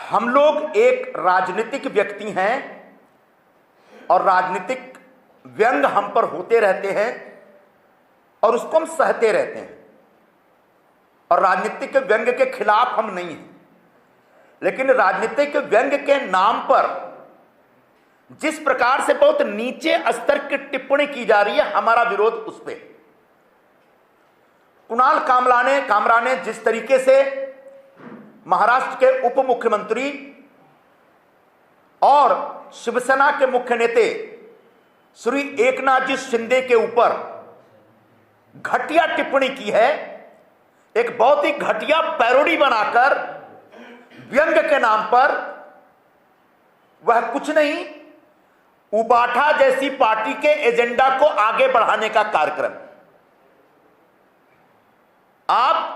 हम लोग एक राजनीतिक व्यक्ति हैं और राजनीतिक व्यंग हम पर होते रहते हैं और उसको हम सहते रहते हैं और राजनीतिक व्यंग के खिलाफ हम नहीं हैं, लेकिन राजनीतिक व्यंग के नाम पर जिस प्रकार से बहुत नीचे स्तर की टिप्पणी की जा रही है, हमारा विरोध उस पर। कुणाल कामरा ने जिस तरीके से महाराष्ट्र के उप मुख्यमंत्री और शिवसेना के मुख्य नेता श्री एकनाथ जी शिंदे के ऊपर घटिया टिप्पणी की है, एक बहुत ही घटिया पैरोडी बनाकर व्यंग के नाम पर, वह कुछ नहीं उबाठा जैसी पार्टी के एजेंडा को आगे बढ़ाने का कार्यक्रम। आप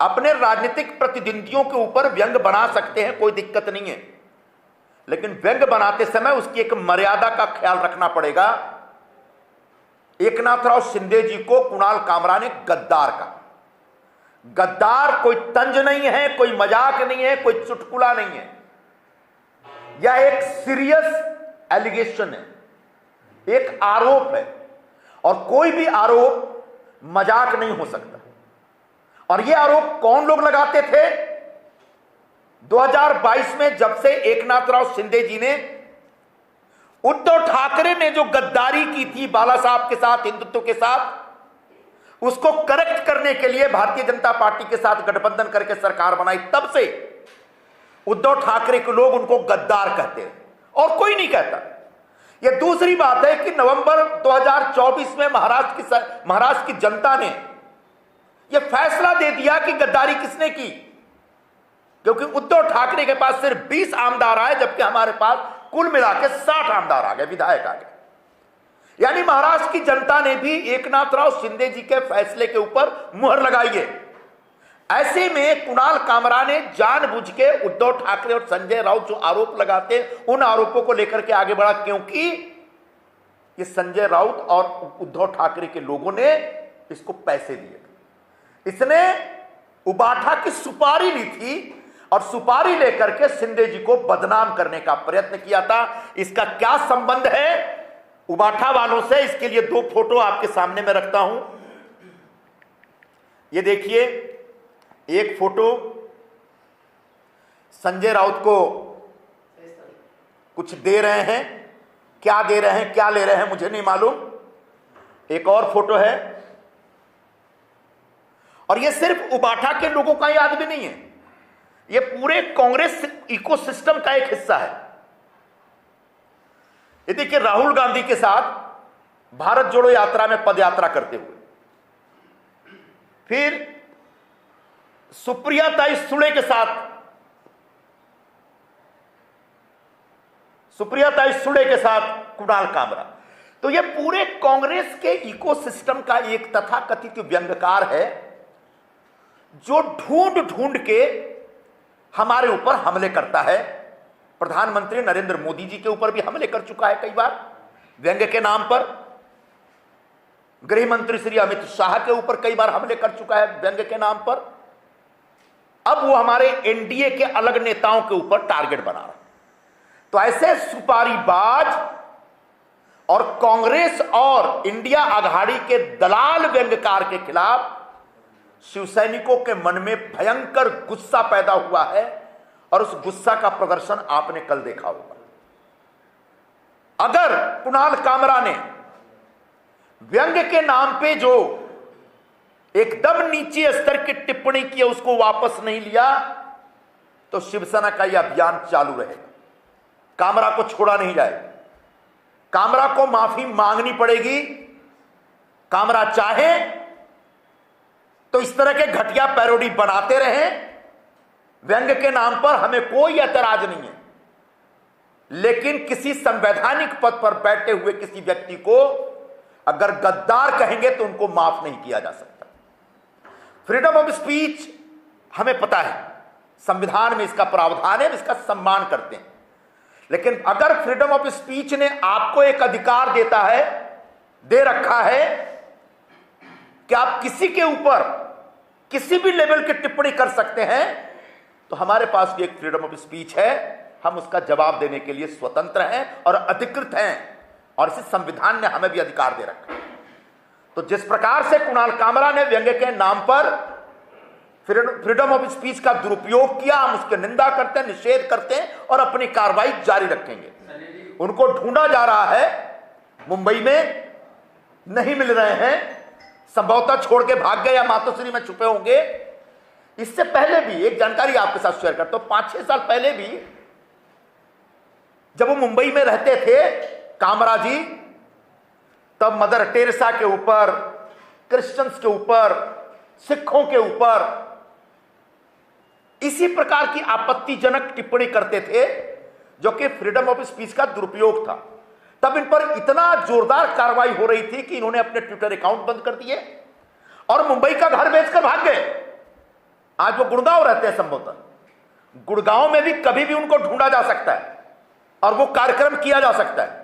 अपने राजनीतिक प्रतिद्वंदियों के ऊपर व्यंग बना सकते हैं, कोई दिक्कत नहीं है, लेकिन व्यंग बनाते समय उसकी एक मर्यादा का ख्याल रखना पड़ेगा। एकनाथराव शिंदे जी को कुणाल कामरा ने गद्दार कहा। गद्दार कोई तंज नहीं है, कोई मजाक नहीं है, कोई चुटकुला नहीं है, यह एक सीरियस एलिगेशन है, एक आरोप है और कोई भी आरोप मजाक नहीं हो सकता। और यह आरोप कौन लोग लगाते थे? 2022 में जब से एकनाथराव शिंदे जी ने उद्धव ठाकरे ने जो गद्दारी की थी बाला साहब के साथ, हिंदुत्व के साथ, उसको करेक्ट करने के लिए भारतीय जनता पार्टी के साथ गठबंधन करके सरकार बनाई, तब से उद्धव ठाकरे के लोग उनको गद्दार कहते हैं और कोई नहीं कहता। यह दूसरी बात है कि नवंबर 2024 में महाराष्ट्र की जनता ने यह फैसला दे दिया कि गद्दारी किसने की, क्योंकि उद्धव ठाकरे के पास सिर्फ 20 आमदार आए, जबकि हमारे पास कुल मिला के 60 आमदार आ गए, विधायक आ गए। यानी महाराष्ट्र की जनता ने भी एकनाथराव शिंदे जी के फैसले के ऊपर मुहर लगाई है। ऐसे में कुणाल कामरा ने जानबूझ के उद्धव ठाकरे और संजय राउत जो आरोप लगाते हैं, उन आरोपों को लेकर के आगे बढ़ा, क्योंकि ये संजय राउत और उद्धव ठाकरे के लोगों ने इसको पैसे दिए थे। इसने उबाठा की सुपारी ली थी और सुपारी लेकर के शिंदे जी को बदनाम करने का प्रयत्न किया था। इसका क्या संबंध है उबाठा वालों से? इसके लिए दो फोटो आपके सामने में रखता हूं। ये देखिए, एक फोटो संजय राउत को कुछ दे रहे हैं, क्या दे रहे हैं क्या ले रहे हैं मुझे नहीं मालूम। एक और फोटो है, और ये सिर्फ उबाठा के लोगों का ही आदमी नहीं है, ये पूरे कांग्रेस इकोसिस्टम का एक हिस्सा है। ये देखिए, राहुल गांधी के साथ भारत जोड़ो यात्रा में पदयात्रा करते हुए, फिर सुप्रिया सुळे के साथ कुणाल कामरा। तो ये पूरे कांग्रेस के इकोसिस्टम का एक तथाकथित व्यंग्यकार है जो ढूंढ के हमारे ऊपर हमले करता है। प्रधानमंत्री नरेंद्र मोदी जी के ऊपर भी हमले कर चुका है कई बार व्यंग्य के नाम पर। गृह मंत्री श्री अमित शाह के ऊपर कई बार हमले कर चुका है व्यंग्य के नाम पर। अब वो हमारे एनडीए के अलग नेताओं के ऊपर टारगेट बना रहा है। तो ऐसे सुपारीबाज और कांग्रेस और इंडिया आघाड़ी के दलाल व्यंग्यकार के खिलाफ शिवसैनिकों के मन में भयंकर गुस्सा पैदा हुआ है और उस गुस्सा का प्रदर्शन आपने कल देखा होगा। अगर कुणाल कामरा ने व्यंग्य के नाम पे जो एकदम नीचे स्तर की टिप्पणी की उसको वापस नहीं लिया तो शिवसेना का यह अभियान चालू रहेगा। कामरा को छोड़ा नहीं जाएगा, कामरा को माफी मांगनी पड़ेगी। कामरा चाहे तो इस तरह के घटिया पैरोडी बनाते रहें व्यंग्य के नाम पर, हमें कोई ऐतराज नहीं है, लेकिन किसी संवैधानिक पद पर बैठे हुए किसी व्यक्ति को अगर गद्दार कहेंगे तो उनको माफ नहीं किया जा सकता। फ्रीडम ऑफ स्पीच हमें पता है, संविधान में इसका प्रावधान है, इसका सम्मान करते हैं, लेकिन अगर फ्रीडम ऑफ स्पीच ने आपको एक अधिकार दे रखा है कि आप किसी के ऊपर किसी भी लेवल की टिप्पणी कर सकते हैं, तो हमारे पास भी एक फ्रीडम ऑफ स्पीच है, हम उसका जवाब देने के लिए स्वतंत्र हैं और अधिकृत हैं, और इसे संविधान ने हमें भी अधिकार दे रखा है। तो जिस प्रकार से कुणाल कामरा ने व्यंग्य के नाम पर फ्रीडम ऑफ स्पीच का दुरुपयोग किया, हम उसकी निंदा करते हैं, निषेध करते हैं और अपनी कार्रवाई जारी रखेंगे। उनको ढूंढा जा रहा है, मुंबई में नहीं मिल रहे हैं, संभवतः छोड़ के भाग गए या मातोश्री में छुपे होंगे। इससे पहले भी एक जानकारी आपके साथ शेयर करता हूं, 5-6 साल पहले भी जब वो मुंबई में रहते थे कामरा जी, तब मदर टेरेसा के ऊपर, क्रिश्चियंस के ऊपर, सिखों के ऊपर इसी प्रकार की आपत्तिजनक टिप्पणी करते थे, जो कि फ्रीडम ऑफ स्पीच का दुरुपयोग था। तब इन पर इतना जोरदार कार्रवाई हो रही थी कि इन्होंने अपने ट्विटर अकाउंट बंद कर दिए और मुंबई का घर बेचकर भाग गए। आज वो गुड़गांव रहते हैं, संभवतः गुड़गांव में भी कभी भी उनको ढूंढा जा सकता है और वो कार्यक्रम किया जा सकता है।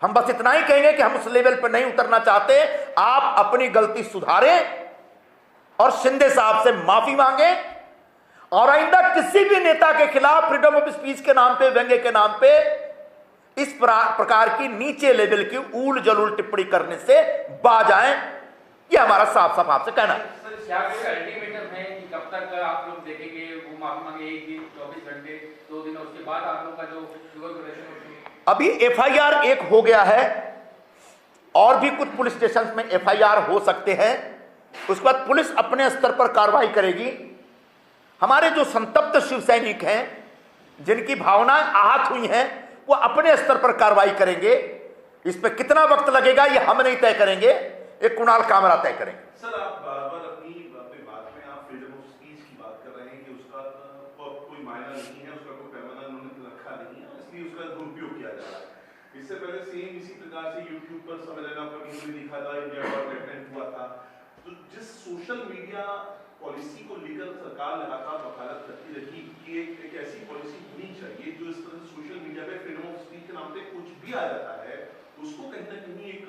हम बस इतना ही कहेंगे कि हम उस लेवल पर नहीं उतरना चाहते। आप अपनी गलती सुधारें और शिंदे साहब से माफी मांगे और आइंदा किसी भी नेता के खिलाफ फ्रीडम ऑफ स्पीच के नाम पे, व्यंग्य के नाम पे इस प्रकार की नीचे लेवल की ऊल जलूल टिप्पणी करने से बाज आए। ये हमारा साफ साफ आपसे कहना है। अल्टीमेटम है कि कब तक आप लोग देखेंगे वो माफी मांगे? 1 दिन, 24 घंटे, 2 दिन, उसके बाद आप लोग का जो अभी एफआईआर 1 हो गया है और भी कुछ पुलिस स्टेशन में एफआईआर हो सकते हैं। उसके बाद पुलिस अपने स्तर पर कार्रवाई करेगी। हमारे जो संतप्त शिव सैनिक हैं, जिनकी भावनाएं आहत हुई हैं, वो अपने स्तर पर कार्रवाई करेंगे। इस पे कितना वक्त लगेगा ये हम नहीं तय करेंगे, एक कुणाल कामरा तय करेंगे। सर, आप बार-बार अपनी बात में आप फ्रीडम ऑफ स्पीच की बात कर रहे हैं कि उसका कोई मायना नहीं है, उसका कोई पैमाना उन्होंने रखा नहीं है, इसलिए उसका दुरुपयोग किया जा रहा है। इससे पहले सेम इसी प्रकार से यूट्यूब पर सम्मेलन का वीडियो दिखा था, इंडिया का प्रेजेंट हुआ था। तो जिस सोशल मीडिया पॉलिसी को लेकर सरकार लगातार वकालत करती रही कि एक ऐसी पॉलिसी होनी चाहिए जो इस तरह सोशल मीडिया पे फ्रीडम ऑफ स्पीच के नाम पे कुछ भी आ जाता है, उसको कहीं ना कहीं एक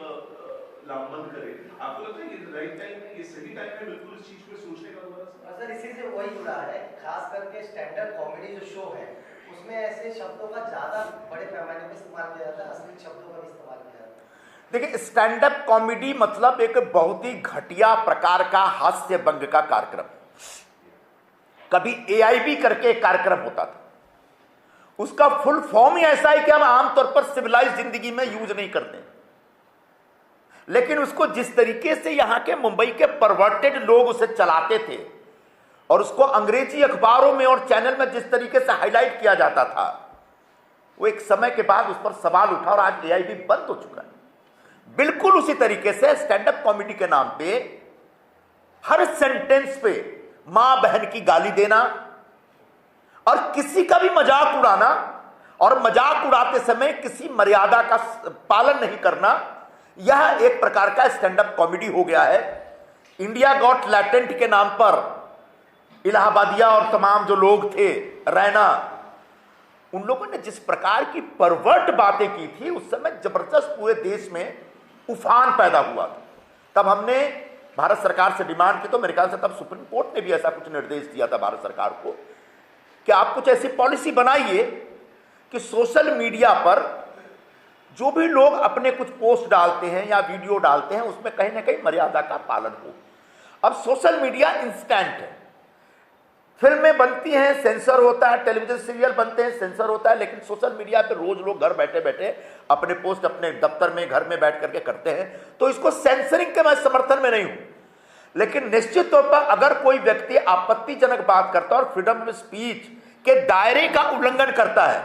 लामबंद करे। आपको लगता है कि राइट टाइम है, ये सही टाइम है बिल्कुल इस चीज पे सोचने का? दोबारा सर, इसी से वही जुड़ा है, खास करके स्टैंड अप कॉमेडी जो शो है उसमें ऐसे शब्दों का ज्यादा बड़े पैमाने पे इस्तेमाल किया जाता है, असली शब्दों का भी इस्तेमाल किया जाता है। देखिए, स्टैंड अप कॉमेडी मतलब एक बहुत ही घटिया प्रकार का हास्य व्यंग्य का कार्यक्रम। कभी एआईबी करके एक कार्यक्रम होता था, उसका फुल फॉर्म ही ऐसा है कि हम आमतौर पर सिविलाइज जिंदगी में यूज नहीं करते, लेकिन उसको जिस तरीके से यहां के मुंबई के परवर्टेड लोग उसे चलाते थे और उसको अंग्रेजी अखबारों में और चैनल में जिस तरीके से हाईलाइट किया जाता था, वो एक समय के बाद उस पर सवाल उठा और आज एआईबी बंद हो चुका है। बिल्कुल उसी तरीके से स्टैंड अप कॉमेडी के नाम पे हर सेंटेंस पे मां बहन की गाली देना और किसी का भी मजाक उड़ाना और मजाक उड़ाते समय किसी मर्यादा का पालन नहीं करना, यह एक प्रकार का स्टैंड अप कॉमेडी हो गया है। इंडिया गॉट लैटेंट के नाम पर इलाहाबादिया और तमाम जो लोग थे, रैना, उन लोगों ने जिस प्रकार की परवर्ट बातें की थी, उस समय जबरदस्त पूरे देश में उफान पैदा हुआ था। तब हमने भारत सरकार से डिमांड की, तो मेरे ख्याल से तब सुप्रीम कोर्ट ने भी ऐसा कुछ निर्देश दिया था भारत सरकार को कि आप कुछ ऐसी पॉलिसी बनाइए कि सोशल मीडिया पर जो भी लोग अपने कुछ पोस्ट डालते हैं या वीडियो डालते हैं, उसमें कहीं ना कहीं मर्यादा का पालन हो। अब सोशल मीडिया इंस्टेंट है, फिल्में बनती हैं, सेंसर होता है, टेलीविजन सीरियल बनते हैं, सेंसर होता है, लेकिन सोशल मीडिया पे रोज लोग घर बैठे बैठे अपने पोस्ट अपने दफ्तर में, घर में बैठ करके करते हैं। तो इसको सेंसरिंग के मैं समर्थन में नहीं हूं, लेकिन निश्चित तौर पर अगर कोई व्यक्ति आपत्तिजनक बात करता है और फ्रीडम ऑफ स्पीच के दायरे का उल्लंघन करता है,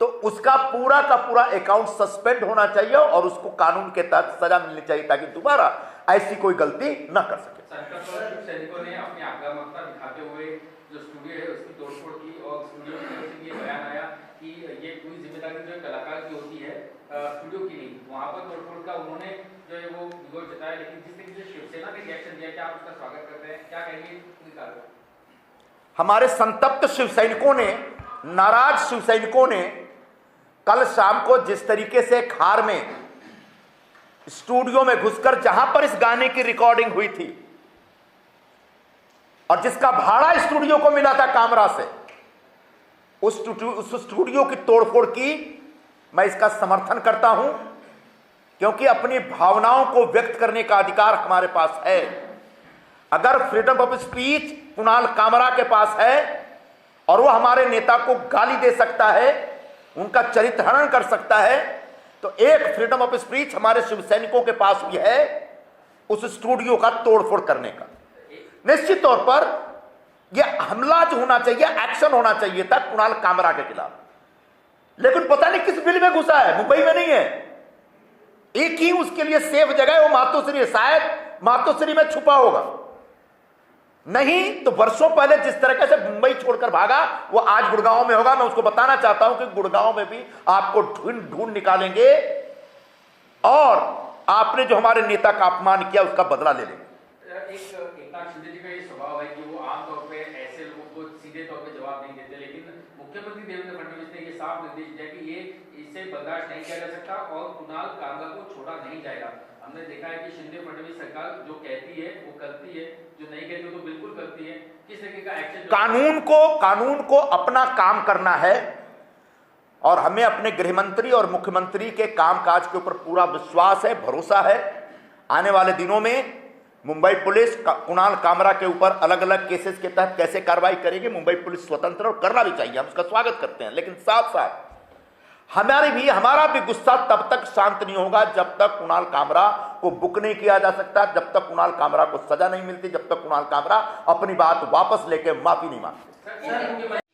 तो उसका पूरा का पूरा अकाउंट सस्पेंड होना चाहिए और उसको कानून के तहत सजा मिलनी चाहिए, ताकि दोबारा ऐसी कोई गलती न कर सके। सैनिकों ने अपनी आक्रामकता दिखाते हुए जो स्टूडियो है उसकी तोड़फोड़ की और स्टूडियो की तरफ से ये बयान आया कि ये पूरी जिम्मेदारी जो कलाकार की होती है, स्टूडियो की नहीं। वहां पर तोड़फोड़ का उन्होंने जो है वो विरोध जताया, लेकिन जिस तरीके से शिवसेना ने रिएक्शन दिया, क्या आप उसका स्वागत करते हैं? क्या कहेंगे? हमारे संतप्त शिव सैनिकों ने, नाराज शिव सैनिकों ने कल शाम को जिस तरीके से खार में स्टूडियो में घुसकर, जहां पर इस गाने की रिकॉर्डिंग हुई थी और जिसका भाड़ा स्टूडियो को मिला था कामरा से, उस स्टूडियो की तोड़फोड़ की मैं इसका समर्थन करता हूं, क्योंकि अपनी भावनाओं को व्यक्त करने का अधिकार हमारे पास है। अगर freedom of speech Kunal Kamra के पास है और वो हमारे नेता को गाली दे सकता है, उनका चरित्र हनन कर सकता है, तो एक फ्रीडम ऑफ स्पीच हमारे शिव सैनिकों के पास भी है उस स्टूडियो का तोड़फोड़ करने का। निश्चित तौर पर यह हमला जो होना चाहिए, एक्शन होना चाहिए था कुणाल कामरा के खिलाफ, लेकिन पता नहीं किस बिल में घुसा है, मुंबई में नहीं है। एक ही उसके लिए सेफ जगह है, वो मातोश्री है, शायद मातोश्री में छुपा होगा, नहीं तो वर्षों पहले जिस तरह से मुंबई छोड़कर भागा वो आज गुड़गांव में होगा। मैं उसको बताना चाहता हूं कि गुड़गांव में भी आपको ढूंढ निकालेंगे और आपने जो हमारे नेता का अपमान किया उसका बदला ले लेंगे। एकनाथ शिंदे जी का ये स्वभाव है कि वो आमतौर पे ऐसे लोगों को सीधे तौर पे जवाब नहीं देते, लेकिन मुख्यमंत्री देवेंद्र फडणवीस ने ये साफ निर्देश दिया कि ये इसे बर्दाश्त नहीं किया जा सकता और कुणाल कामरा को छोड़ा नहीं जाएगा। हमने देखा है कि शिंदे फडणवीस सरकार जो कहती है वो करती है, जो नहीं कहती वो तो बिल्कुल करती है। किस तरीके का एक्शन, कानून को अपना काम करना है और हमें अपने गृह मंत्री और मुख्यमंत्री के कामकाज के ऊपर पूरा विश्वास है, भरोसा है। आने वाले दिनों में मुंबई पुलिस कुणाल कामरा के ऊपर अलग अलग केसेस के तहत कैसे कार्रवाई करेगी, मुंबई पुलिस स्वतंत्र और करना भी चाहिए, हम उसका स्वागत करते हैं। लेकिन साथ साथ हमारा भी गुस्सा तब तक शांत नहीं होगा जब तक कुणाल कामरा को बुक नहीं किया जा सकता, जब तक कुणाल कामरा को सजा नहीं मिलती, जब तक कुणाल कामरा अपनी बात वापस लेके माफी नहीं मांगते।